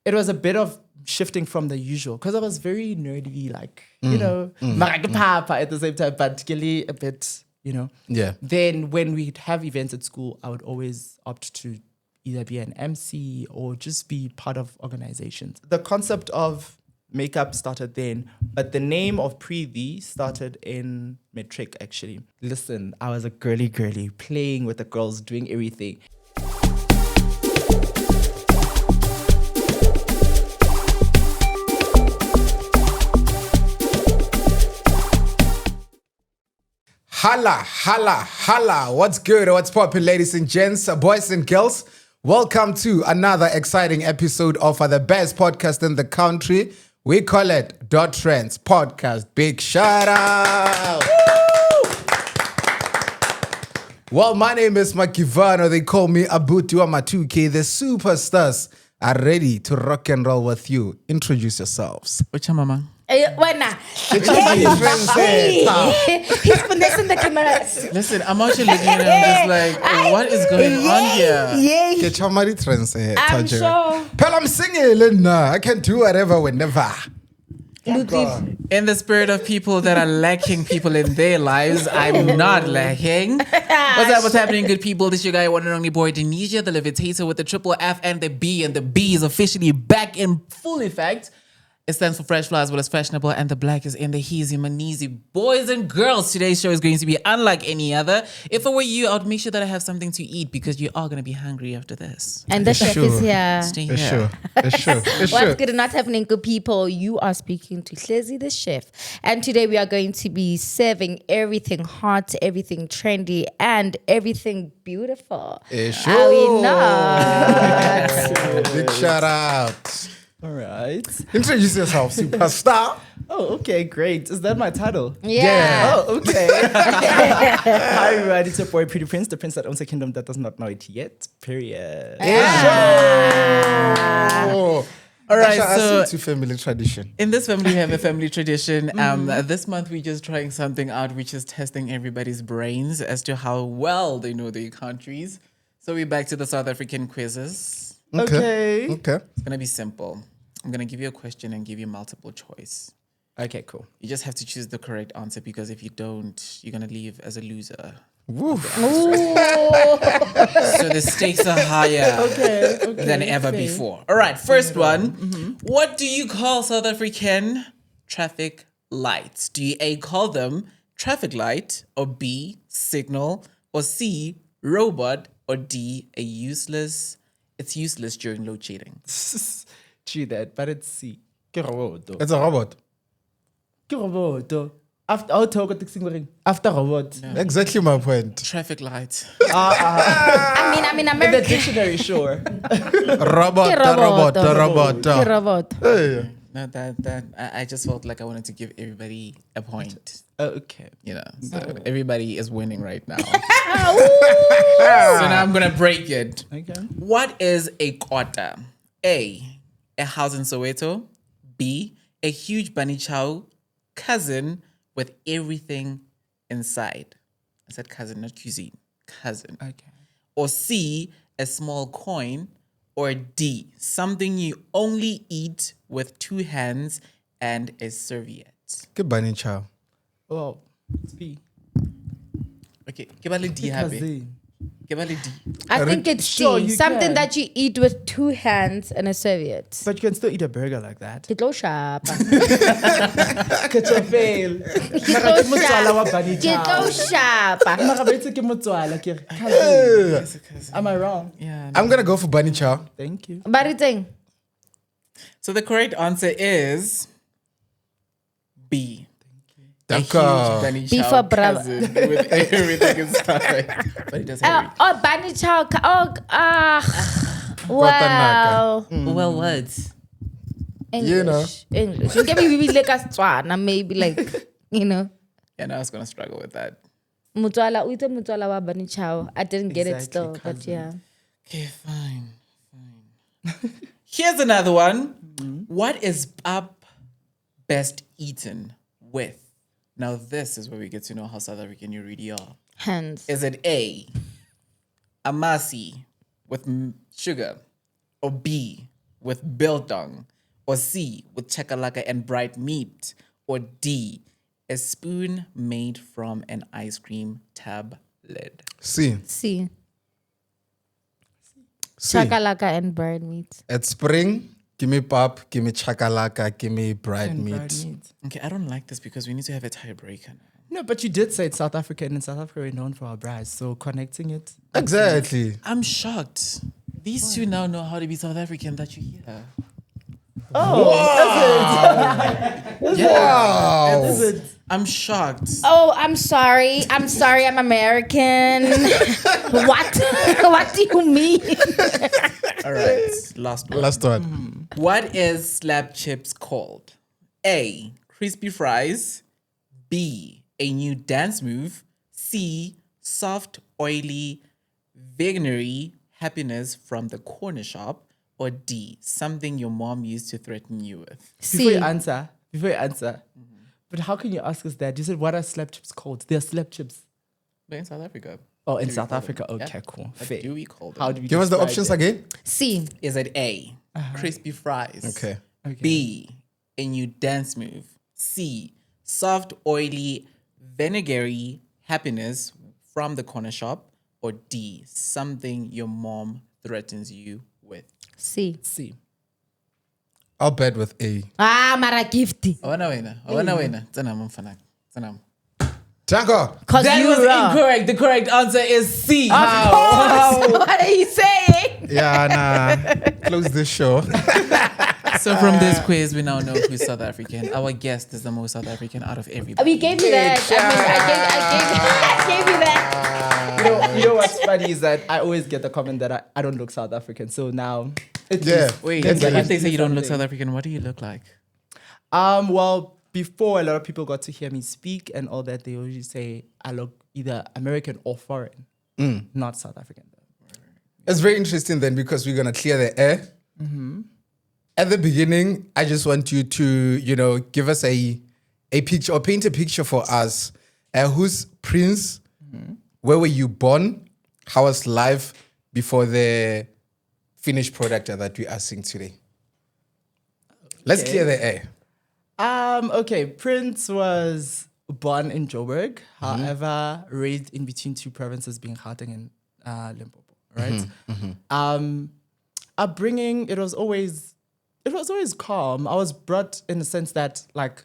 it was a bit of shifting from the usual because I was very nerdy, like, you know, papa at the same time, but really a bit, you know. Yeah. Then when we'd have events at school, I would always opt to either be an MC or just be part of organizations. The concept of makeup started then, but the name of Priithee started in matric, actually. Listen, I was a girly playing with the girls, doing everything. Holla. What's good? What's poppin', ladies and gents, boys and girls? Welcome to another exciting episode of the best podcast in the country. We call it Trends Podcast. Big shout out. Well, my name is Makivano. They call me Abutu Amatuke. The superstars are ready to rock and roll with you. Introduce yourselves. Which mama? He's He's finessing the cameras. Listen, I'm actually looking at him just like, what is going on here? Yeah. Get your money trends here. I'm sure. Pal, I'm singing. I can do whatever, whenever. In the spirit of people that are lacking people in their lives, I'm not lacking. What's happening, good people? This is your guy, one and only boy, Denisha, the levitator with the triple F and the B, and the B is officially back in full effect. It stands for fresh, fly, as well as fashionable, and the black is in the heezy, maneezy. Boys and girls, today's show is going to be unlike any other. If I were you, I would make sure that I have something to eat because you are going to be hungry after this. And the chef is here. Stay It's here. sure. What's good and not happening, good people? You are speaking to Hlezi the chef. And today we are going to be serving everything hot, everything trendy, and everything beautiful. Are we not? Big shout out. All right. Introduce yourself, superstar. Oh, okay, great. Is that my title? Yeah. Oh, okay. Hi, everybody. It's your boy, Priince, the prince that owns a kingdom that does not know it yet. Period. Oh. All right, Asha, so I see to family tradition. in this family, we have a family tradition. This month, we're just trying something out, which is testing everybody's brains as to how well they know their countries. So we're back to the South African quizzes. Okay. It's going to be simple. I'm going to give you a question and give you multiple choice. Okay, cool. You just have to choose the correct answer because if you don't, you're going to leave as a loser. Woo. So the stakes are higher than ever before. All right, first one. What do you call South African traffic lights? Do you A, call them traffic light, or B, signal, or C, robot, or D, it's useless during load shedding? True that, but it's C. Ke roboto. It's a robot. Ke roboto. After robot. No. Exactly my point. Traffic light. I mean, In the American. dictionary, sure. Robot. Hey. No, that I just felt like I wanted to give everybody a point. Okay. You know, so everybody is winning right now. So now I'm gonna break it. Okay. What is a quarter? A house in Soweto. B, a huge bunny chow cousin with everything inside. I said cousin, not cuisine. Cousin. Okay. Or C, a small coin. Or D, something you only eat with two hands and a serviette. Good bunny chow. Oh, it's B. Okay, give a little D, happy. Cousin. Give a little D. I think it's Sure, D. you Something can. that you eat with two hands and a serviette. But you can still eat a burger like that. Get low sharp. Get your fail. Mara ke motswala wa bunny Get chow. low sharp. Mara ba itse ke motswala, ke re, cousin. Am I wrong? Yeah. I'm gonna go for bunny chow. Thank you. Bariting. So the correct answer is B. A huge D'accord. bunny B chow for brother. cousin with everything inside. But it doesn't have Oh, bunny chow. Wow. Well, what? English. You know. English. You can be like a Tswana, maybe like, you know. Yeah, no, I was gonna struggle with that. Mutuala, uite mutuala wa bunny chow. I didn't get it Exactly, still, but cousin. yeah. Okay, fine. Here's another one. What is up best eaten with? Now, this is where we get to know how South African you really are. Hands. Is it A, amasi with sugar, or B, with biltong? Or C, with chakalaka and bright meat? Or D, a spoon made from an ice cream tab lid? See. See. Chakalaka and bird meat. At spring, give me pop, give me chakalaka, give me bread And meat. fried meat. Okay, I don't like this because we need to have a tiebreaker now. No, but you did say it's South Africa, and in South Africa we're known for our brass. So connecting it. Exactly. I'm shocked. These two now know how to be South African that you hear. Wow. I'm shocked. Oh, I'm sorry. I'm American. What? What do you mean? All right, last one. Last one. What is slab chips called? A, crispy fries. B, a new dance move. C, soft, oily, veganary happiness from the corner shop. Or D, something your mom used to threaten you with. Before you answer. But how can you ask us that? You said, what are slab chips called? They're slab chips. They're in South Africa. Oh, in Do we South call them? Africa. Yeah. Okay, cool. What Fair. do we call them? How do we Give us the describe options it? again. C. Is it A, crispy fries? Okay. B, a new dance move. C, soft, oily, vinegary happiness from the corner shop. Or D, something your mom threatens you with. C. See. I'll bet with A. Mara gifty. Awana wena. Tsanam mfana. Tsanam. Tango. Cause That you was wrong. incorrect. The correct answer is C. What are you saying? Yeah, nah. Close this show. So from this quiz, we now know who's South African. Our guest is the most South African out of everybody. We gave you that. I gave you that. You know what's funny is that I always get the comment that I don't look South African. So now, it's Yeah. Wait, Then if they they say you don't look something. South African, what do you look like? Well, before a lot of people got to hear me speak and all that, they usually say I look either American or foreign, not South African. It's very interesting then because we're going to clear the air. At the beginning, I just want you to, give us a picture or paint a picture for us. Who's Priince? Where were you born? How was life before the finished product that we are seeing today? Let's clear the air. Okay, Priince was born in Joburg, however, raised in between two provinces, being Gauteng and Limpopo, right? Upbringing, it was always calm. I was brought in the sense that, like,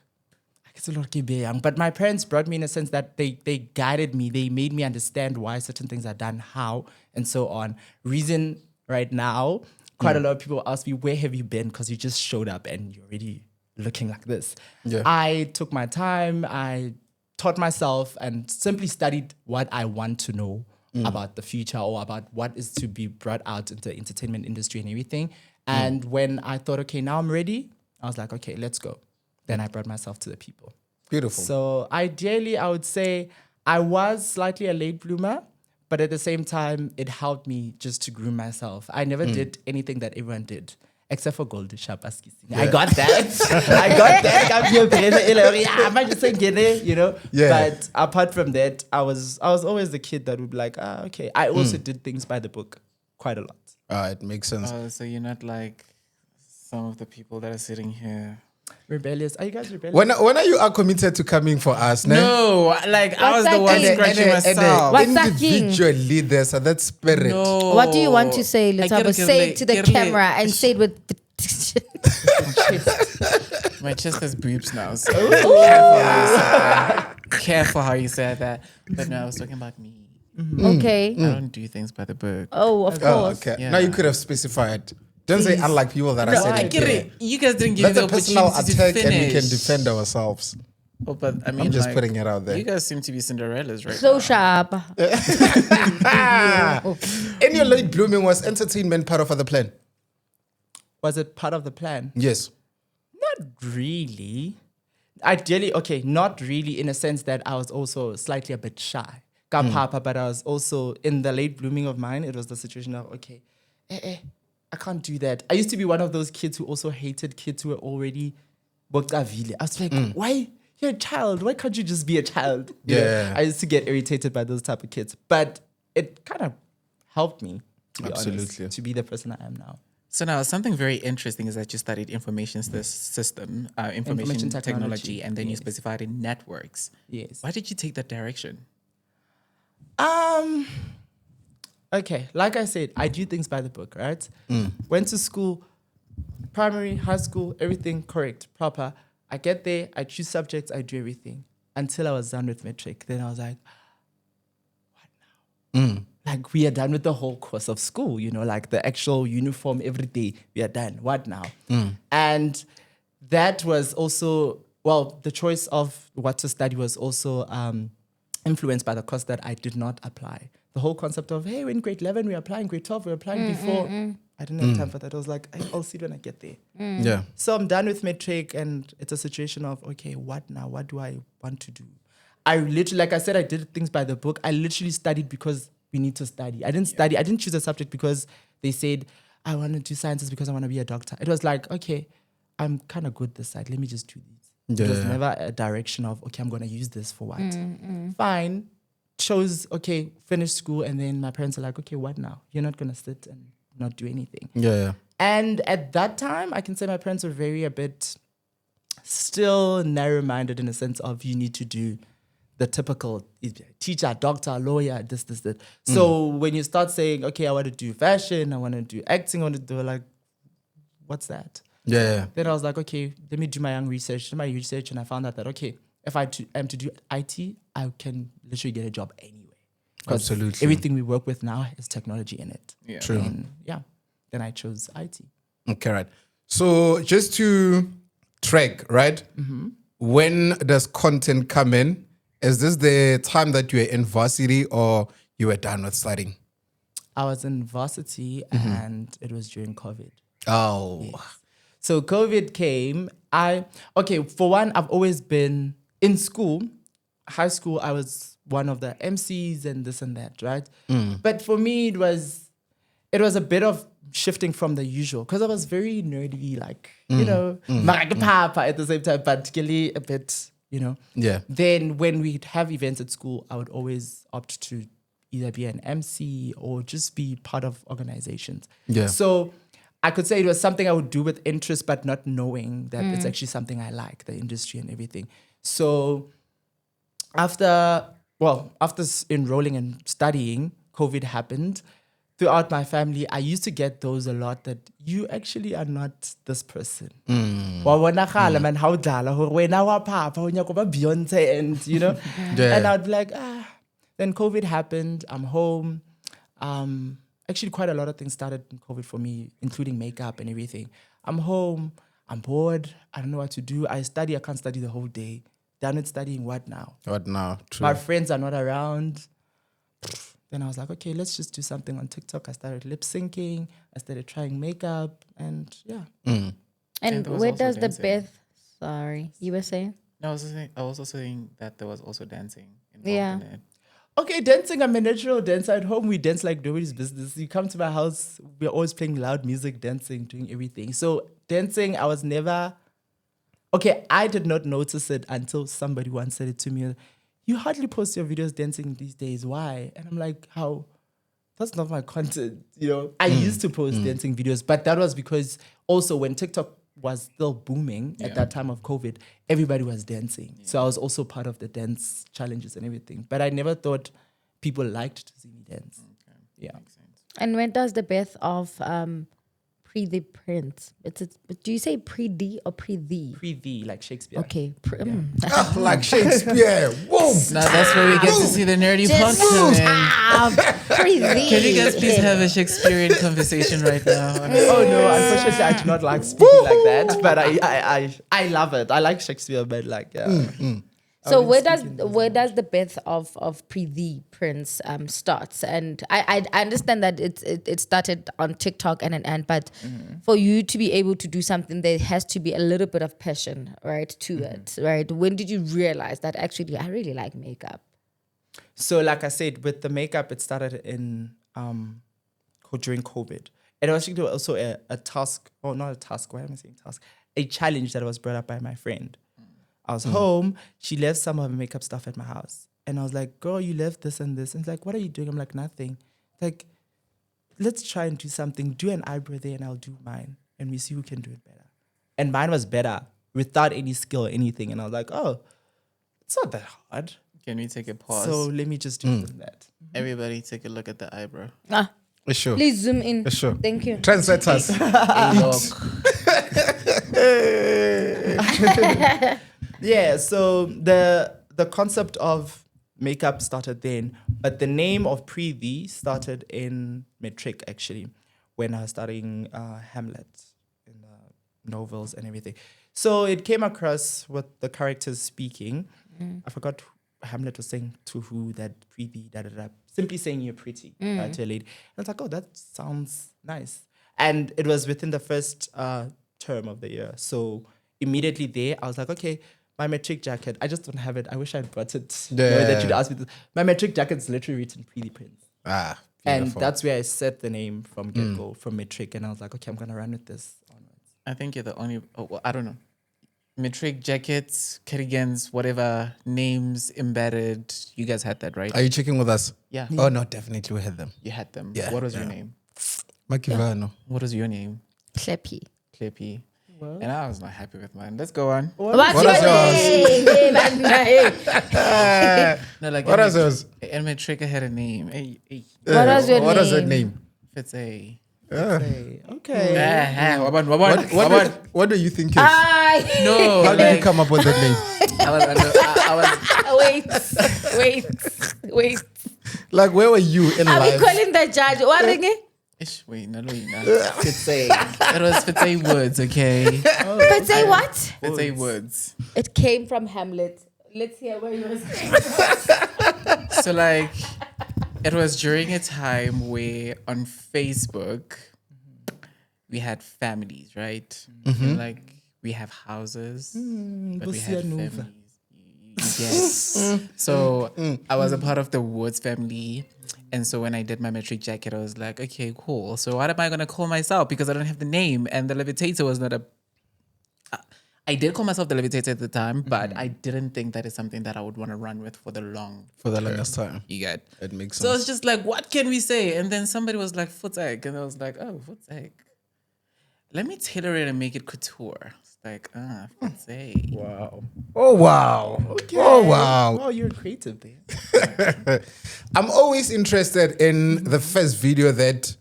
it's a lot of young, but my parents brought me in a sense that they guided me. They made me understand why certain things are done, how, and so on. Reason right now, quite a lot of people ask me, where have you been? Because you just showed up and you're already looking like this. Yeah. I took my time, I taught myself and simply studied what I want to know about the future or about what is to be brought out into the entertainment industry and everything. And when I thought, okay, now I'm ready, I was like, okay, let's go. Then I brought myself to the people. Beautiful. So ideally, I would say I was slightly a late bloomer, but at the same time, it helped me just to groom myself. I never did anything that everyone did, except for gold shapas kissing. I got that. I got that. I'm just saying, Yeah. But apart from that, I was always the kid that would be like, okay. I also did things by the book quite a lot. It makes sense. So you're not like some of the people that are sitting here. Rebellious. Are you guys rebellious? When are you committed to coming for us? Ne? No, like I was the one What's that scratching And myself. What's that individually there's that spirit. No. What do you want to say, Letabo? Say it to the camera and say it with My chest has boobs now. So careful how you said that. Careful how you said that. But no, I was talking about me. Okay. I don't do things by the book. Oh, of Oh, course. okay. Yeah. Now you could have specified. Don't say unlike people that are I saying get it. You guys didn't give me That's the a personal opportunity attack to finish. and we can defend ourselves. Oh, but I mean, I'm just like, putting it out there. You guys seem to be Cinderellas right So now. sharp. In your late blooming, was entertainment part of the plan? Was it part of the plan? Yes. Not really. Ideally, okay, not really in a sense that I was also slightly a bit shy. Papa, but I was also in the late blooming of mine. It was the situation of, okay, I can't do that. I used to be one of those kids who also hated kids who were already bokavile. I was like, why? You're a child. Why can't you just be a child? You know? Yeah. I used to get irritated by those type of kids. But it kind of helped me, to be Absolutely. honest, to be the person I am now. So now something very interesting is that you studied information information technology, technology, and then you yes. specified in networks. Yes. Why did you take that direction? Okay, like I said, I do things by the book, right? Went to school, primary, high school, everything correct, proper. I get there, I choose subjects, I do everything until I was done with matric. Then I was like, what now? Like, we are done with the whole course of school, like the actual uniform every day. We are done. What now? And that was also, the choice of what to study was also influenced by the course that I did not apply. The whole concept of, hey, we're in grade 11, we're applying, grade 12, we're applying before. I didn't have time for that. I was like, I'll see it when I get there. Yeah. So I'm done with matric, and it's a situation of, okay, what now? What do I want to do? I literally, like I said, I did things by the book. I literally studied because we need to study. I didn't study. I didn't choose a subject because they said, I want to do sciences because I want to be a doctor. It was like, okay, I'm kind of good this side. Let me just do these. It was never a direction of, okay, I'm going to use this for what? Fine. Chose, okay, finish school. And then my parents are like, okay, what now? You're not going to sit and not do anything. Yeah. And at that time, I can say my parents were a bit still narrow-minded in a sense of you need to do the typical teacher, doctor, lawyer, this. So when you start saying, okay, I want to do fashion, I want to do acting, I want to do like, what's that? Yeah. Then I was like, okay, let me do my own research. Did my research, and I found out that, okay, if I am to do IT, I can literally get a job anywhere. 'Cause Absolutely. everything we work with now has technology in it. Yeah. True. And then I chose IT. Okay, right. So just to track, right? When does content come in? Is this the time that you were in varsity or you were done with studying? I was in varsity and it was during COVID. Oh. So COVID came. For one, I've always been in school. High school, I was one of the MCs and this and that, right? But for me, it was a bit of shifting from the usual because I was very nerdy, like, papa at the same time, particularly a bit, Yeah. Then when we'd have events at school, I would always opt to either be an MC or just be part of organizations. Yeah. So I could say it was something I would do with interest, but not knowing that it's actually something I like, the industry and everything. So after enrolling and studying, COVID happened. Throughout my family, I used to get those a lot that you actually are not this person. Wa bonagala, man, how dala, hore wena wa papa, o nyaka ba Beyonce, and Yeah. and I'd be like, Then COVID happened. I'm home. Actually, quite a lot of things started in COVID for me, including makeup and everything. I'm home. I'm bored. I don't know what to do. I study. I can't study the whole day. Done with studying. What now? What now? True. My friends are not around. Then I was like, okay, let's just do something on TikTok. I started lip syncing. I started trying makeup, and And there was where also does the dancing. Beth? Sorry, you were saying? No, I was also saying that there was also dancing involved Yeah. in it. Okay, dancing. I'm a natural dancer. At home, we dance like nobody's business. You come to my house, we're always playing loud music, dancing, doing everything. So dancing, I was never... Okay, I did not notice it until somebody once said it to me. You hardly post your videos dancing these days. Why? And I'm like, how? That's not my content. I used to post dancing videos, but that was because also when TikTok was still booming at that time of COVID, everybody was dancing. So I was also part of the dance challenges and everything. But I never thought people liked to see me dance. Okay. Yeah. Makes sense. And when does the Beth of Priithee Priince? Do you say Priithee or Priithee? Priithee, like Shakespeare. Okay. Like Shakespeare. Whoa. Now that's where we get to see the nerdy part come in. Priithee. Can you guys please have a Shakespearean conversation right now? Oh no, unfortunately I do not like speaking like that. But I love it. I like Shakespeare, but like So where does the birth of Priithee Priince starts? And I understand that it started on TikTok but for you to be able to do something, there has to be a little bit of passion, right, to it, right? When did you realize that actually I really like makeup? So like I said, with the makeup, it started in during COVID. And it was actually also a task, or not a task, why am I saying task? A challenge that was brought up by my friend. I was home. She left some of her makeup stuff at my house. And I was like, girl, you left this and this. And it's like, what are you doing? I'm like, nothing. Like, let's try and do something. Do an eyebrow there and I'll do mine. And we see who can do it better. And mine was better without any skill or anything. And I was like, oh, it's not that hard. Can we take a pause? So let me just do that. Everybody take a look at the eyebrow. Sure. Please zoom in. Sure. Thank you. Trendsetters. Hey, look. Yeah, so the concept of makeup started then, but the name of Priithee started in matric actually, when I was studying Hamlet in the novels and everything. So it came across with the characters speaking. I forgot Hamlet was saying to who that Priithee, simply saying you're pretty to a lady. And I was like, oh, that sounds nice. And it was within the first term of the year. So immediately there, I was like, okay, my matric jacket, I just don't have it. I wish I'd brought it. Yeah. That you'd asked me this. My matric jacket's literally written Priithee Priince. Ah, And beautiful. that's where I set the name from get-go, from matric. And I was like, okay, I'm going to run with this onwards. I think you're the only. Oh, well, I don't know. Matric jackets, cardigans, whatever names embedded. You guys had that, right? Are you checking with us? Yeah. Oh, no, definitely we had them. You had them. Yeah, What was your yeah. name? Makivano. What was your name? Kleppy. Clippy. And I was not happy with mine. Let's go on. What's What your is yours? name? No, like What is yours? In matric, I had a name. Hey, hey. What was your What is your name? name? It's a. Okay. What do you think is? No. How did you like, come up with that name? I was Wait. Like, where were you in Are we life? calling the judge? What ringing? Wait, no. It's saying. It was Fitzay Woods, okay? But say what? Fitzay Woods. It came from Hamlet. Let's hear where yours came. So like, it was during a time where on Facebook we had families, right? And like we have houses, but we had families. Yes. So I was a part of the Woods family. And so when I did my matric jacket, I was like, okay, cool. So what am I going to call myself? Because I don't have the name. And the Levitator was not a... I did call myself the Levitator at the time, but I didn't think that is something that I would want to run with for the longest time. You get. It makes So sense. it's just like, what can we say? And then somebody was like, foot's egg. And I was like, oh, foot's egg. Let me tailor it and make it couture. It's like, foot's egg. Wow. Oh, wow. Okay. Oh, wow. Oh, you're creative there. I'm always interested in the first video that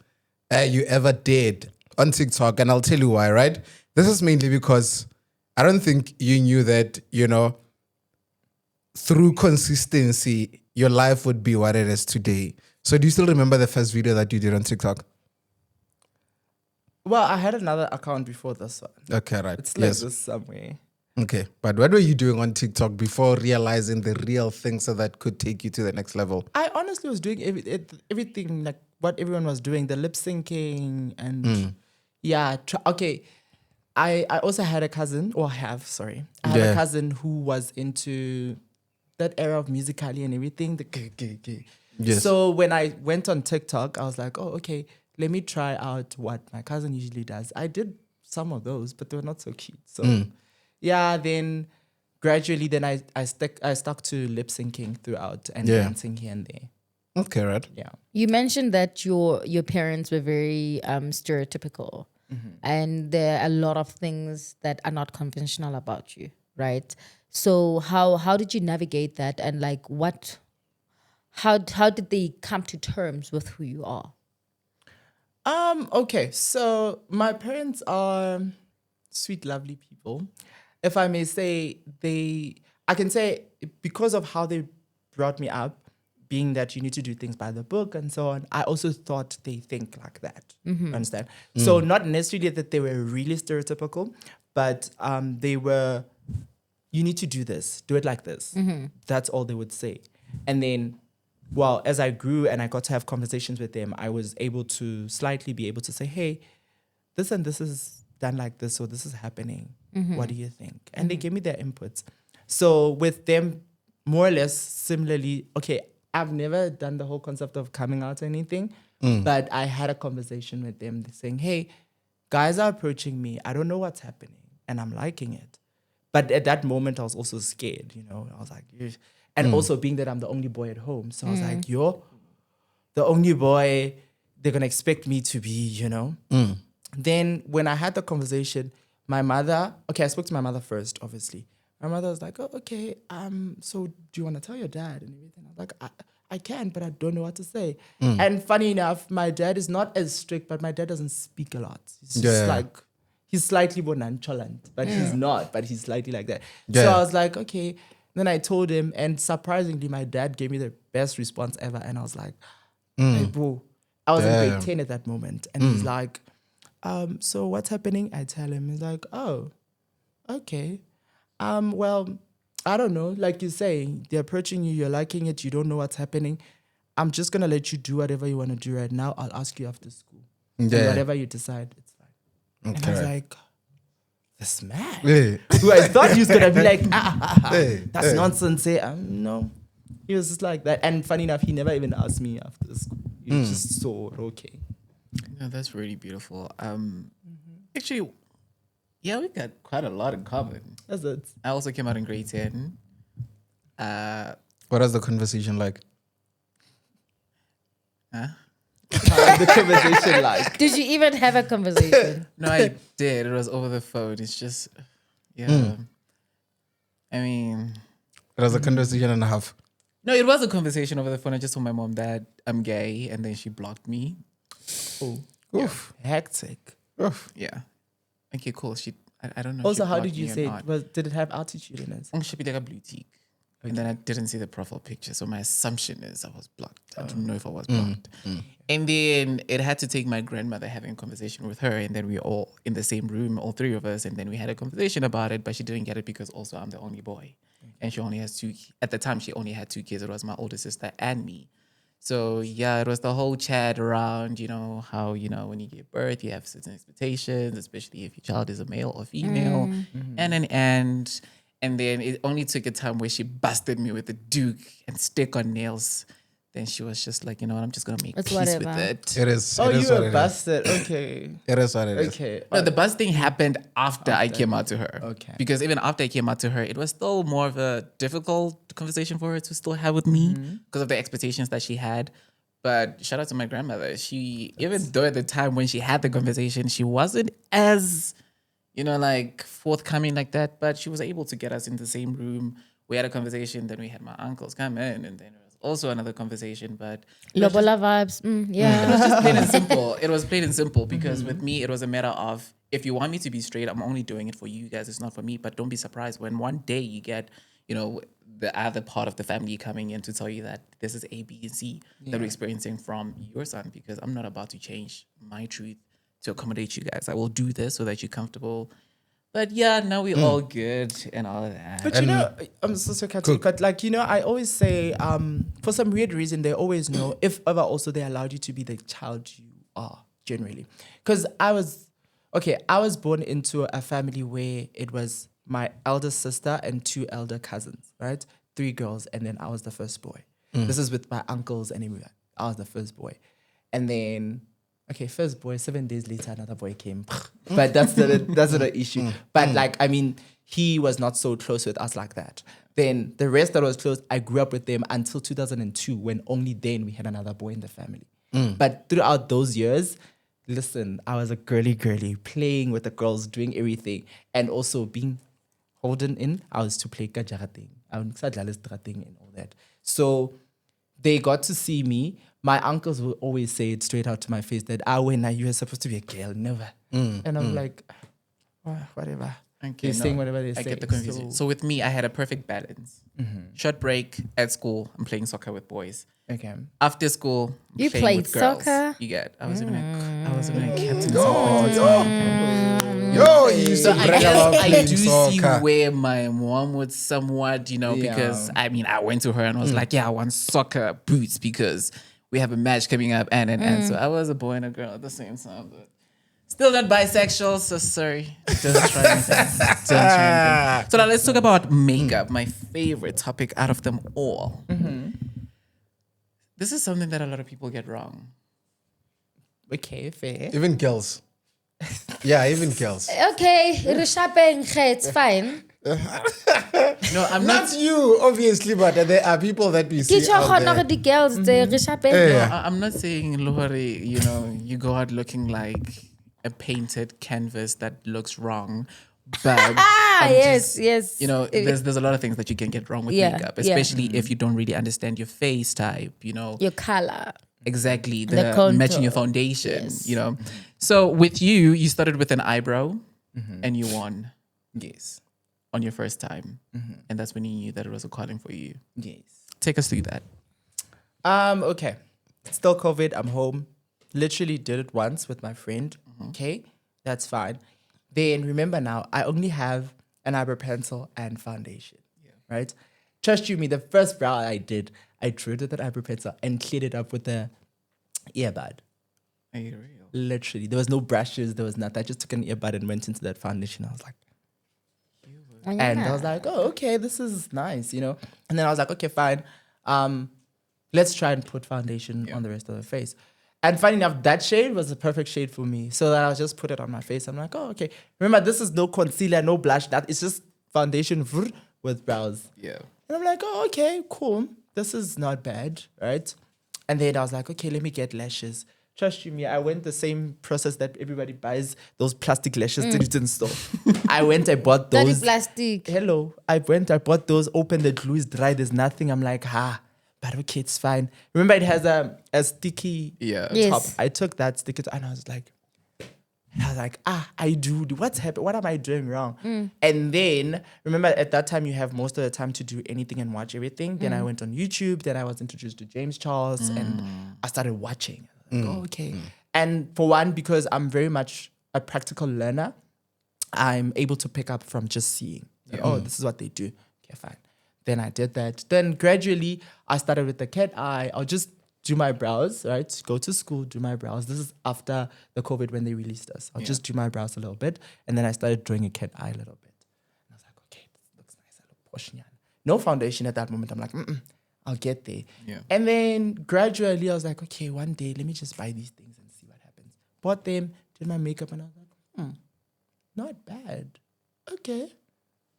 you ever did on TikTok, and I'll tell you why, right? This is mainly because I don't think you knew that, through consistency, your life would be what it is today. So do you still remember the first video that you did on TikTok? Well, I had another account before this one. Okay, right. It's like this somewhere. Okay, but what were you doing on TikTok before realizing the real things that could take you to the next level? I honestly was doing everything like what everyone was doing, the lip syncing and okay. I also had a cousin, or have, sorry. I had a cousin who was into that era of Musical.ly and everything. Yes. So when I went on TikTok, I was like, oh, okay, let me try out what my cousin usually does. I did some of those, but they were not so cute. So then gradually then I stuck to lip syncing throughout and dancing here and there. Okay, right. Yeah. You mentioned that your parents were very stereotypical, and there are a lot of things that are not conventional about you, right? So how did you navigate that, and like how did they come to terms with who you are? Okay, so my parents are sweet, lovely people. If I may say, I can say because of how they brought me up, being that you need to do things by the book and so on, I also thought they think like that. Understand? So not necessarily that they were really stereotypical, but they were, you need to do this, do it like this. That's all they would say. And then, well, as I grew and I got to have conversations with them, I was able to slightly be able to say, hey, this and this is done like this, or this is happening. What do you think? And they gave me their inputs. So with them, more or less similarly, okay, I've never done the whole concept of coming out or anything, but I had a conversation with them saying, hey, guys are approaching me. I don't know what's happening and I'm liking it. But at that moment, I was also scared, I was like, "Eesh." And also being that I'm the only boy at home. So I was like, you're the only boy. they're gonna expect me to be, Then when I had the conversation, my mother, I spoke to my mother first, obviously. My mother was like, oh, okay, so do you want to tell your dad and everything? I was like, I can, but I don't know what to say. And funny enough, my dad is not as strict, but my dad doesn't speak a lot. He's just like, he's slightly more nonchalant, but he's not, but he's slightly like that. So I was like, okay. Then I told him, and surprisingly, my dad gave me the best response ever. And I was like, hey, bro, I was in grade 10 at that moment. And he's like, so what's happening? I tell him, he's like, oh, okay. Well, I don't know. Like you say, they're approaching you, you're liking it, you don't know what's happening. I'm just going to let you do whatever you want to do right now. I'll ask you after school. And whatever you decide, it's fine. And I was like, this man, who I thought he was going to be like, that's nonsense. No. He was just like that. And funny enough, he never even asked me after school. He was just so okay. No, that's really beautiful. Actually, yeah, we got quite a lot in common. That's it. I also came out in grade 10. What was the conversation like? The conversation like. Did you even have a conversation? No, I did. It was over the phone. It's just, I mean... It was a conversation and a half. No, it was a conversation over the phone. I just told my mom that I'm gay, and then she blocked me. Oh, Oof. hectic. Oof. Yeah. Okay, cool. I don't know. if Also, she how blocked did you me or say not. it? Did it have altitude in it? She be like a blue tick. And then I didn't see the profile picture. So my assumption is I was blocked. I don't know if I was blocked. And then it had to take my grandmother having a conversation with her. And then we were all in the same room, all three of us. And then we had a conversation about it. But she didn't get it because also I'm the only boy. And she only has at the time, she only had 2 kids. It was my older sister and me. So yeah, it was the whole chat around, how, when you give birth, you have certain expectations, especially if your child is a male or female. And then it only took a time where she busted me with a duke and stick on nails. Then she was just like, I'm just going to make It's peace whatever. with it. It is. Oh, it is you what were it is. busted. Okay. It is what it is. Okay. No, the busting happened after I came out to her. Okay. Because even after I came out to her, it was still more of a difficult conversation for her to still have with me because of the expectations that she had. But shout out to my grandmother. Even though at the time when she had the conversation, she wasn't as, forthcoming like that. But she was able to get us in the same room. We had a conversation. Then we had my uncles come in. And then it was also another conversation. But Lobola vibes. it was just plain and simple. It was plain and simple because with me, it was a matter of, if you want me to be straight, I'm only doing it for you guys. It's not for me. But don't be surprised when one day you get, the other part of the family coming in to tell you that this is A, B, and C that we're experiencing from your son, because I'm not about to change my truth to accommodate you guys. I will do this so that you're comfortable. But yeah, now we're all good and all of that. But I'm so catchy. But I always say, for some weird reason, they always know if ever also they allowed you to be the child you are generally. Because I was born into a family where it was my eldest sister and 2 elder cousins, right? 3 girls, and then I was the first boy. This is with my uncles and everyone. I was the first boy. And then, first boy, 7 days later, another boy came. But that's the issue. But he was not so close with us like that. Then the rest that was close, I grew up with them until 2002, when only then we had another boy in the family. But throughout those years, listen, I was a girly, playing with the girls, doing everything, and also being holden in. I was to play kajarating, and all that. So they got to see me. My uncles will always say it straight out to my face that, when you were supposed to be a girl, never. And I'm like, whatever. Okay, They're saying whatever they say. I get the confusion. So with me, I had a perfect balance. Short break at school, I'm playing soccer with boys. Okay. After school, I'm You playing played with girls. soccer? You get. I was even a captain. Yo, you used to So brag about I playing do see soccer. where my mom would somewhat, because I went to her and was like, I want soccer boots because we have a match coming up, and so I was a boy and a girl at the same time, but still not bisexual, so sorry. Don't try anything. So now let's talk about makeup, my favorite topic out of them all. This is something that a lot of people get wrong. Okay, fair. Even girls. Yeah, even girls. Okay, it's fine. No, I'm Not not. you, obviously, but there are people that we see Get your out honor there. the girls there, Rishape. Yeah. I'm not saying, Lohari, you go out looking like a painted canvas that looks wrong. But I'm yes, yes. there's a lot of things that you can get wrong with Yeah, makeup, yeah. especially if you don't really understand your face type, Your color. exactly The the matching your contour. foundation, Yes. So with you started with an eyebrow and you won Yes. on your first time. And that's when you knew that it was a calling for you. Yes. Take us through that. Okay. Still COVID. I'm home. Literally did it once with my friend. Okay. That's fine. Then remember now, I only have an eyebrow pencil and foundation. Right? Trust you me, the first brow I did, I drew it with an eyebrow pencil and cleared it up with the earbud. Are you real? Literally. There was no brushes. There was nothing. I just took an earbud and went into that foundation. I was like, and I was like, oh, okay, this is nice, And then I was like, okay, fine. Let's try and put foundation on the rest of the face. And funny enough, that shade was the perfect shade for me. So then I'll just put it on my face. I'm like, oh, okay. Remember, this is no concealer, no blush. That it's just foundation with brows. Yeah. And I'm like, oh, okay, cool. This is not bad, right? And then I was like, okay, let me get lashes. Trust you me, I went the same process that everybody buys those plastic lashes that it's in store. I went, I bought That those. is plastic. Hello. I bought those, opened the glue is dry, there's nothing. I'm like, but okay, it's fine. Remember, it has a sticky Yeah. Yes. top. I took that sticky top and I was like, I do. What's happened? What am I doing wrong? And then, remember, at that time, you have most of the time to do anything and watch everything. Then I went on YouTube. Then I was introduced to James Charles and I started watching. Like, oh, okay. And for one, because I'm very much a practical learner, I'm able to pick up from just seeing. Like, oh, this is what they do. Okay, fine. Then I did that. Then gradually, I started with the cat eye. I'll just do my brows, right? Go to school, do my brows. This is after the COVID when they released us. I'll just do my brows a little bit. And then I started drawing a cat eye a little bit. And I was like, okay, this looks nice. I look posh. No foundation at that moment. I'm like, I'll get there. Yeah. And then gradually, I was like, okay, one day, let me just buy these things and see what happens. Bought them, did my makeup, and I was like, not bad. Okay.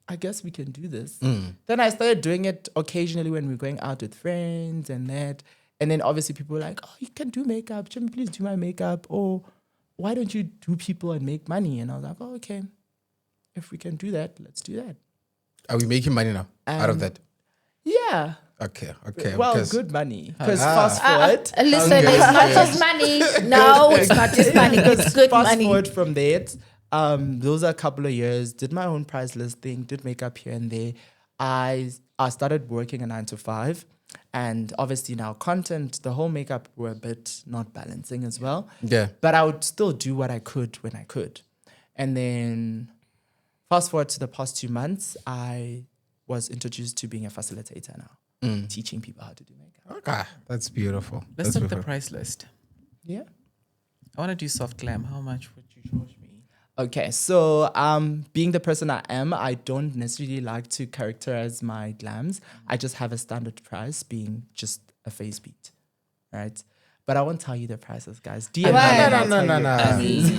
I guess we can do this. Then I started doing it occasionally when we're going out with friends and that. And then obviously people were like, oh, you can do makeup. Jimmy, please do my makeup. Or why don't you do people and make money? And I was like, oh, okay. If we can do that, let's do that. Are we making money now out of that? Yeah. Okay. Well, because- good money. Because fast forward. Listen, it's not just money. No, it's not just money. It's good Fast money. forward from that, those are a couple of years, did my own price listing, did makeup here and there. I started working a 9 to 5. And obviously now content, the whole makeup were a bit not balancing as well. Yeah. But I would still do what I could when I could. And then fast forward to the past 2 months, I was introduced to being a facilitator now, teaching people how to do makeup. Okay. That's beautiful. Let's That's look at the beautiful. price list. Yeah. I want to do soft glam. How much would you charge me? Okay, so being the person I am, I don't necessarily like to characterize my glams. I just have a standard price being just a face beat, right? But I won't tell you the prices, guys. DM No. I mean,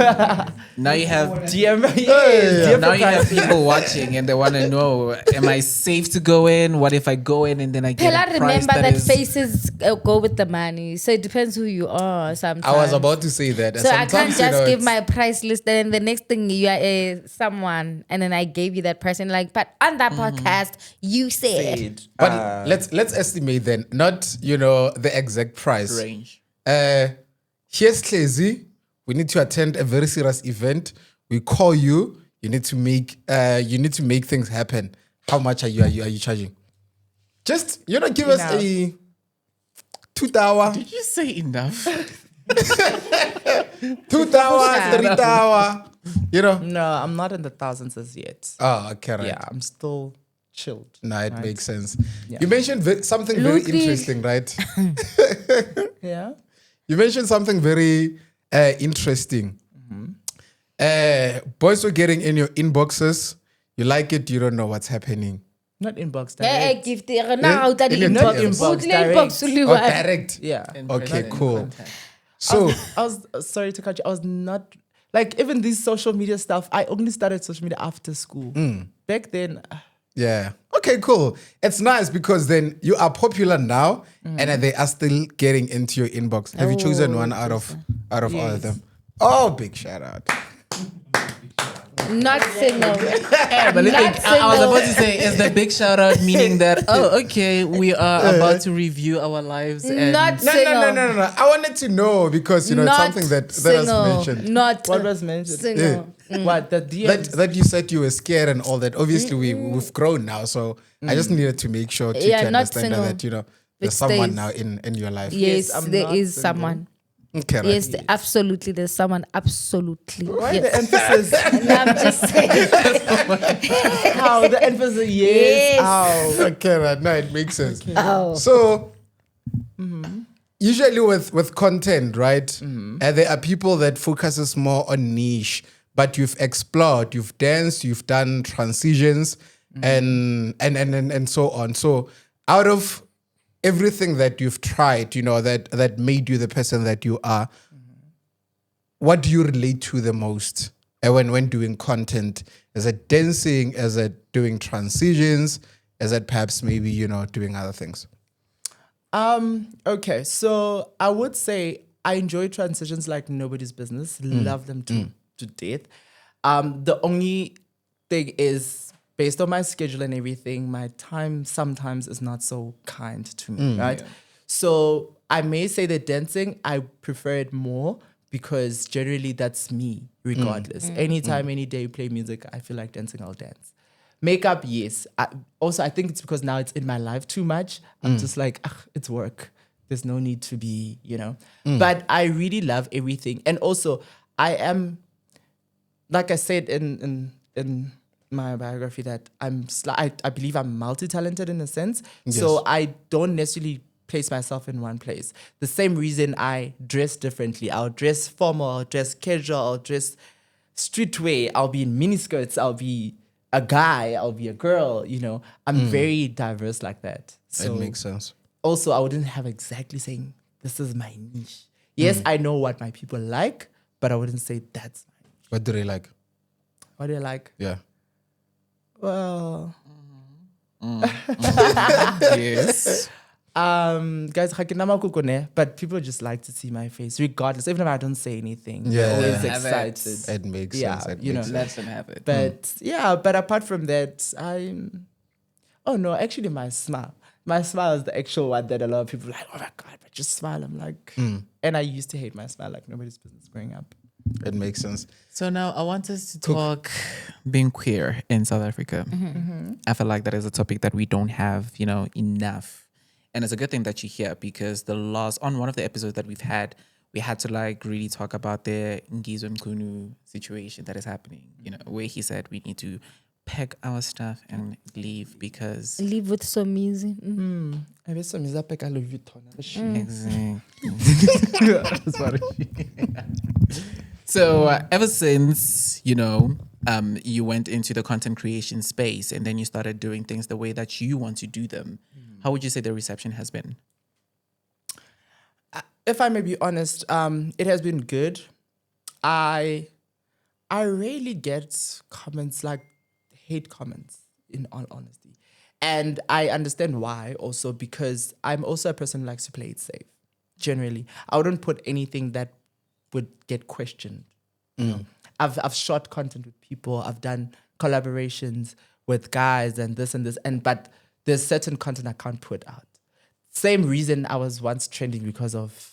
now you have DM, yes, now you have people watching and they want to know: am I safe to go in? What if I go in and then I get Pela, a price remember that is faces go with the money. So it depends who you are sometimes. I was about to say that. So I can't Sometimes, you know, just give it's- my price list and then the next thing you are someone and then I gave you that person like, but on that podcast you said. But let's estimate then, not the exact price. range. Here's Klezi. We need to attend a very serious event. We call you. You need to make things happen. How much are you charging? Just give us a 2 hour, Did you say enough? 2 hour, 3 hour. No, I'm not in the thousands as yet. Oh, okay, right. Yeah, I'm still chilled. No, it right? makes sense. Yeah. You mentioned something very Ludwig. interesting, right? Yeah. You mentioned something very interesting. Boys were getting in your inboxes. You like it, you don't know what's happening. Not inbox Hey, direct. give the now that In your Not DMs. inbox, inbox. Oh, direct. Yeah. Okay, cool. I So, was sorry to cut you. I was not like even this social media stuff. I only started social media after school. back then, Yeah. Okay, cool. It's nice because then you are popular now and they are still getting into your inbox. Have you chosen one out of all of Yes. them? Oh, big shout out. Not single. Yeah, but Not I was single. about to say, is the big shout out meaning that, oh, okay, we are about to review our lives and Not No, single. no. I wanted to know because it's Not something that was single. mentioned. Not what was mentioned? single. What the DMs? That you said you were scared and all that. Obviously, we've grown now, so I just needed to make sure to Yeah, not understand single. that It there's someone stays. now in your life. Yes, I'm there not is single. someone. Okay, right. Yes, absolutely. There's someone. Absolutely. Why Yes. the emphasis? No, I'm just saying. How the emphasis? Yes. Yes. How? Okay, right. No, it makes sense. Oh. So, usually with content, right? There are people that focuses more on niche, but you've explored, you've danced, you've done transitions, and so on. So, out of everything that you've tried, that made you the person that you are, what do you relate to the most when doing content? Is it dancing? Is it doing transitions? Is it perhaps maybe doing other things? Okay, so I would say I enjoy transitions like nobody's business. Love them to death. The only thing is, based on my schedule and everything, my time sometimes is not so kind to me, right? Yeah. So I may say that dancing, I prefer it more because generally that's me, regardless. Anytime, any day you play music, I feel like dancing, I'll dance. Makeup, yes. I think it's because now it's in my life too much. I'm just like, it's work. There's no need to be, But I really love everything. And also, I am, like I said in my biography, that I believe I'm multi-talented in a sense. So I don't necessarily place myself in one place. The same reason I dress differently. I'll dress formal, I'll dress casual, I'll dress streetwear, I'll be in miniskirts, I'll be a guy, I'll be a girl, I'm very diverse like that. So That makes sense. also, I wouldn't have exactly saying this is my niche. Yes, I know what my people like, but I wouldn't say that's my niche. What do they like? What do you like? Yeah. Well, yes. guys, ga ke na makuko ne, but people just like to see my face, regardless. Even if I don't say anything, Yeah. they're always Yeah, that's- excited. It makes Yeah, sense. It you makes know. sense. Let them have it. But but apart from that, oh no, actually my smile is the actual one that a lot of people are like, oh my God, but just smile. I'm like, and I used to hate my smile like nobody's business growing up. It makes sense. So now I want us to talk being queer in South Africa. I feel like that is a topic that we don't have, enough. And it's a good thing that you're here because on one of the episodes that we've had, we had to really talk about the Ngizwe Mkunu situation that is happening, where he said we need to pack our stuff and leave because Live with some music. I bet some is a peck Louis Vuitton. So ever since, you went into the content creation space and then you started doing things the way that you want to do them, how would you say the reception has been? If I may be honest, it has been good. I rarely get comments like hate comments, in all honesty. And I understand why also, because I'm also a person who likes to play it safe. Generally, I wouldn't put anything that would get questioned. I've shot content with people. I've done collaborations with guys and this, but there's certain content I can't put out. Same reason I was once trending because of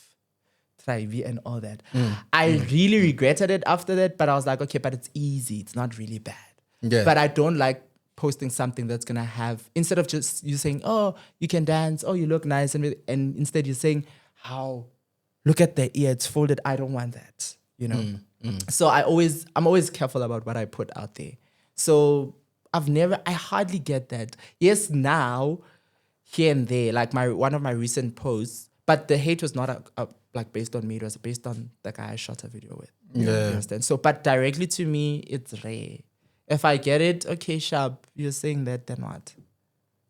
Priithee and all that. I really regretted it after that, but I was like, okay, but it's easy. It's not really bad. Yeah. But I don't like posting something that's going to have, instead of just you saying, oh, you can dance, oh, you look nice, and instead you're saying, how, look at the ear, it's folded, I don't want that, So I'm always careful about what I put out there. So I hardly get that. Yes, now, here and there, like one of my recent posts, but the hate was not like based on me, it was based on the guy I shot a video with. You understand? So, but directly to me, it's rare. If I get it, okay, sharp, you're saying that, then what?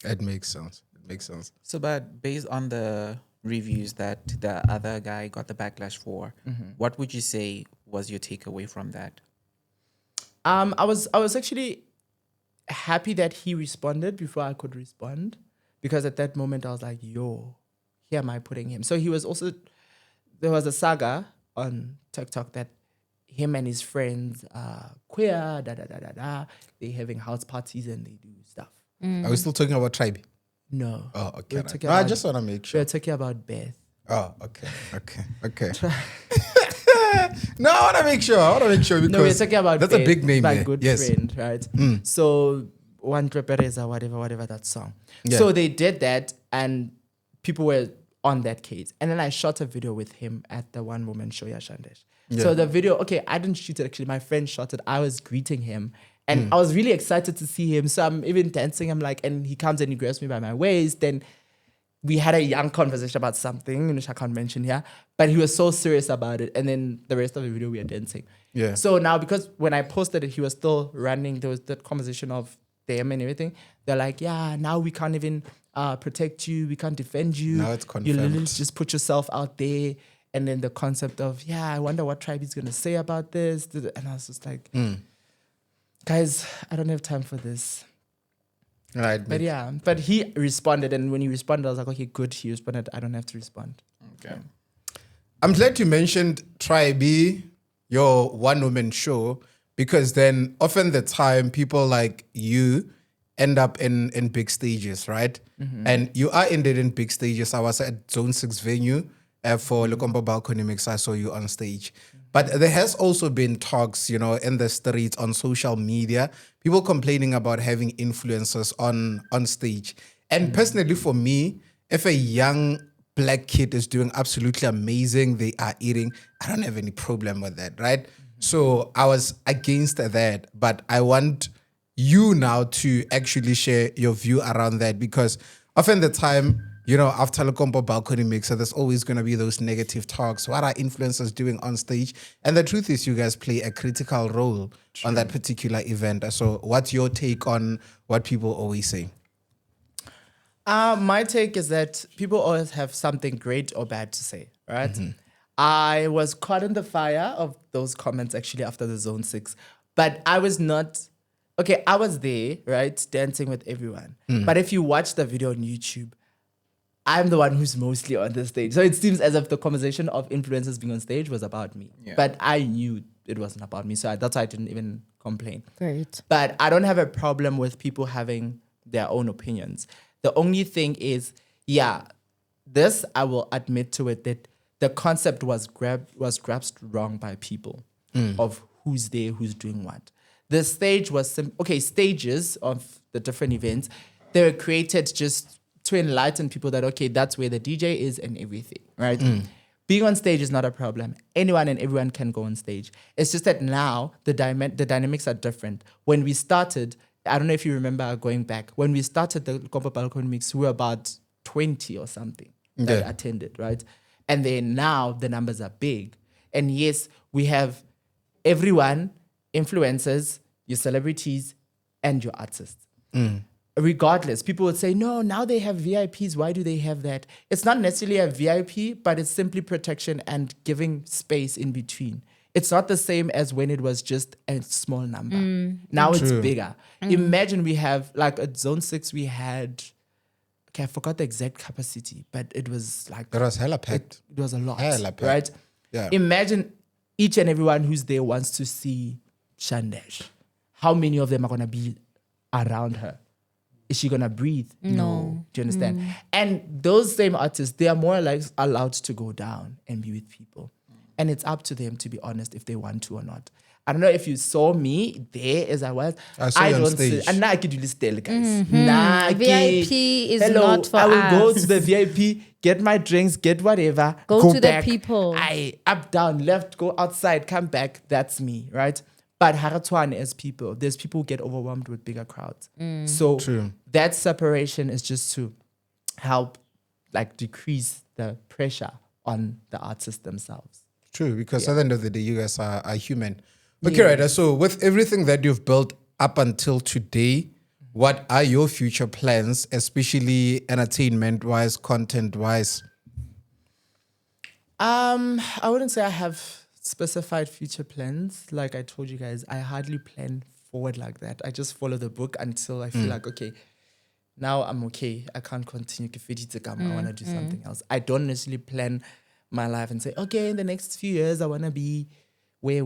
It makes sense. It makes sense. So, but based on the reviews that the other guy got the backlash for, what would you say was your takeaway from that? I was actually happy that he responded before I could respond, because at that moment I was like, yo, here am I putting him. So he was also, there was a saga on TikTok that him and his friends are queer, they're having house parties and they do stuff. Are we still talking about tribe? No. Oh, okay. We're Right. talking No, I about- just want to make sure. We're talking about Beth. Oh, okay. No, I want to make sure. Because No, we're talking about that's a Beth, big name my there. good Yes. friend, right? So one Pereza, whatever that song. Yeah. So they did that, and people were on that case. And then I shot a video with him at the one woman show, Yashandesh. Yeah. So the video, okay, I didn't shoot it actually. My friend shot it. I was greeting him, and I was really excited to see him. So I'm even dancing. I'm like, and he comes and he grabs me by my waist. And we had a young conversation about something, which I can't mention here, but he was so serious about it. And then the rest of the video, we were dancing. Yeah. So now, because when I posted it, he was still running. There was that conversation of them and everything. They're like, yeah, now we can't even protect you. We can't defend you. Now it's You confirmed. literally just put yourself out there. And then the concept of, yeah, I wonder what tribe he's going to say about this. And I was just like, guys, I don't have time for this. Right. But yeah, but he responded. And when he responded, I was like, okay, good. He responded. I don't have to respond. Okay. I'm glad you mentioned Tribe, your one-woman show, because then often the time people like you end up in big stages, right? And you are indeed in big stages. I was at Zone 6 venue for Lekompo Balcony Mix. I saw you on stage. But there has also been talks, in the streets, on social media, people complaining about having influencers on stage. And personally for me, if a young black kid is doing absolutely amazing, they are eating, I don't have any problem with that, right? So I was against that, but I want you now to actually share your view around that, because often the time, after Lekompo Balcony Mixer, there's always going to be those negative talks. What are influencers doing on stage? And the truth is you guys play a critical role on that particular event. So what's your take on what people always say? My take is that people always have something great or bad to say, right? I was caught in the fire of those comments actually after the Zone 6, but I was not, okay, I was there, right, dancing with everyone. But if you watch the video on YouTube, I'm the one who's mostly on the stage. So it seems as if the conversation of influencers being on stage was about me. Yeah. But I knew it wasn't about me, so that's why I didn't even complain. Great. But I don't have a problem with people having their own opinions. The only thing is, yeah, this I will admit to it, that the concept was grasped wrong by people of who's there, who's doing what. The stage was stages of the different events, they were created just to enlighten people that, okay, that's where the DJ is and everything, right? Being on stage is not a problem. Anyone and everyone can go on stage. It's just that now the dynamics are different. When we started, I don't know if you remember going back, when we started the Lekompo Balcony Mix, we were about 20 or something that attended, right? And then now the numbers are big. And yes, we have everyone, influencers, your celebrities, and your artists. Regardless, people would say, no, now they have VIPs. Why do they have that? It's not necessarily a VIP, but it's simply protection and giving space in between. It's not the same as when it was just a small number. Now it's bigger. Imagine we have, like at Zone 6, we had, okay, I forgot the exact capacity, but it was like... It was hella packed. It was a lot, Hella packed. right? Yeah. Imagine each and everyone who's there wants to see Shandesh. How many of them are going to be around her? Is she going to breathe? No. Do you understand? And those same artists, they are more like allowed to go down and be with people. And it's up to them, to be honest, if they want to or not. I don't know if you saw me there as I was. I saw you on don't stage. and now I could really tell, guys. Nah, VIP is not for I will go us. to the VIP, get my drinks, get whatever. Go to the back. people. I up, down, left, go outside, come back. That's me, right? But Haratwane as people, there's people who get overwhelmed with bigger crowds. So that separation is just to help like decrease the pressure on the artists themselves. True, because at the end of the day, you guys are human. Okay, right. So with everything that you've built up until today, what are your future plans, especially entertainment-wise, content-wise? I wouldn't say I have specified future plans. Like I told you guys, I hardly plan forward like that. I just follow the book until I feel like, okay, now I'm okay. I can't continue. I want to do something else. I don't necessarily plan my life and say, okay, in the next few years, I want to be where.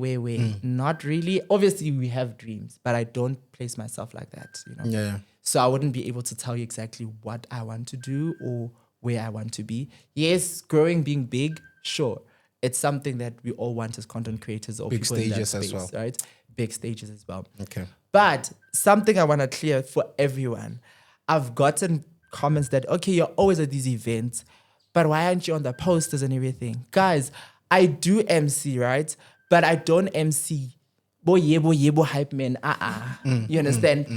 Not really. Obviously, we have dreams, but I don't place myself like that, you know? Yeah. So I wouldn't be able to tell you exactly what I want to do or where I want to be. Yes, growing, being big, sure. It's something that we all want as content creators or Big people in that stages as space, well. right? Big stages as well. Okay. But something I want to clear for everyone. I've gotten comments that, okay, you're always at these events, but why aren't you on the posters and everything? Guys, I do MC, right? But I don't MC. Yebo hype man. You understand?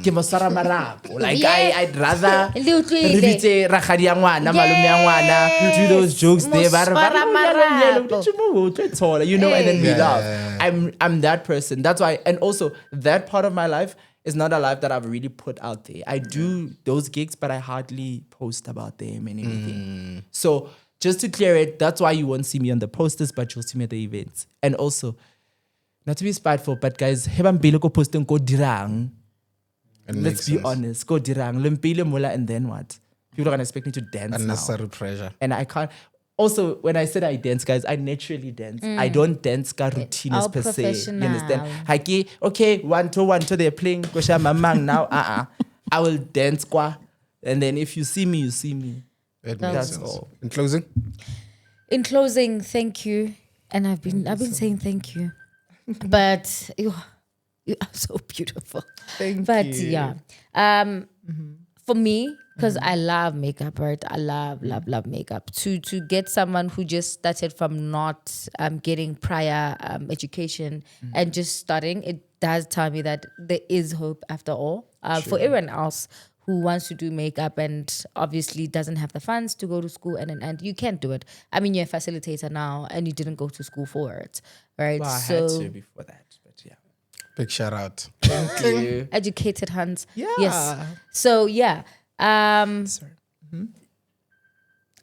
Ke mo swara marapo. Like I'd rather revite rakgadi ya ngwana, malome ya ngwana, do those jokes there. You know, and then we laugh. I'm that person. That's why, and also that part of my life is not a life that I've really put out there. I do those gigs, but I hardly post about them and everything. So just to clear it, that's why you won't see me on the posters, but you'll see me at the events. And also, not to be spiteful, but guys, hebang pili ko posting ko dirang. Let's be honest. Go dirang. Lempile mula, and then what? People are gonna expect me to dance Unnecessary now. pressure. And I can't. Also, when I said I dance, guys, I naturally dance. I don't dance ka routine All per se. You professional. understand? Haki, okay, one, two, they're playing Kosha Mamang now. I will dance kwa. And then if you see me, you see me. It makes That's sense. all. In closing, thank you. And I've been saying thank you. But you are so beautiful. Thank but you. yeah. For me, because I love makeup, right? I love makeup. To get someone who just started from not getting prior education and just starting, it does tell me that there is hope after all. For everyone else who wants to do makeup and obviously doesn't have the funds to go to school and you can't do it. I mean, you're a facilitator now and you didn't go to school for it, right? Well, I had to before that, but yeah. big shout out. Thank you. Educated hands. Yeah. Yes. So yeah. Sorry.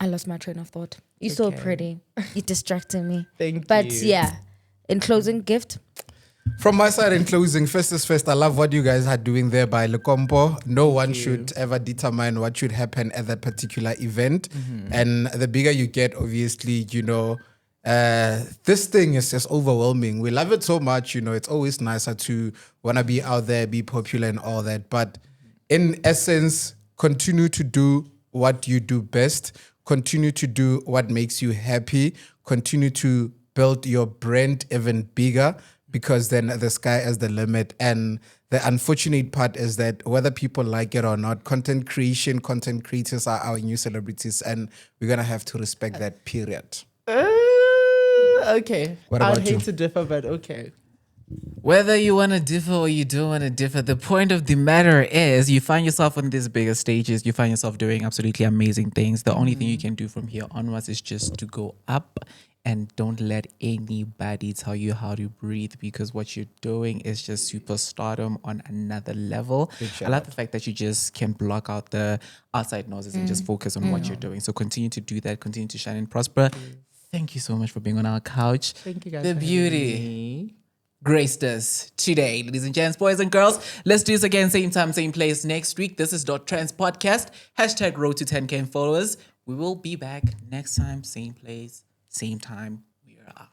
I lost my train of thought. You're so Okay. pretty. You're distracting me. Thank But you. yeah, in closing, gift. From my side, in closing, first is first, I love what you guys are doing there by Lekompo. No one should ever determine what should happen at that particular event. And the bigger you get, obviously, you know, this thing is just overwhelming. We love it so much, you know, it's always nicer to want to be out there, be popular and all that. But in essence, continue to do what you do best. Continue to do what makes you happy. Continue to build your brand even bigger, because then the sky is the limit. And the unfortunate part is that whether people like it or not, content creators are our new celebrities, and we're going to have to respect that, period. Okay. What I'd about hate you? to differ, but okay. Whether you want to differ or you don't want to differ, the point of the matter is you find yourself on these bigger stages, you find yourself doing absolutely amazing things. The only thing you can do from here onwards is just to go up, and don't let anybody tell you how to breathe, because what you're doing is just superstardom on another level. I love the fact that you just can block out the outside noises and just focus on what you're doing. So continue to do that, continue to shine and prosper. Thank you so much for being on our couch. Thank you guys. The for beauty having me. graced us today, ladies and gents, boys and girls. Let's do this again, same time, same place next week. This is .Trans Podcast. # road to 10K followers. We will be back next time, same place, same time. We are out.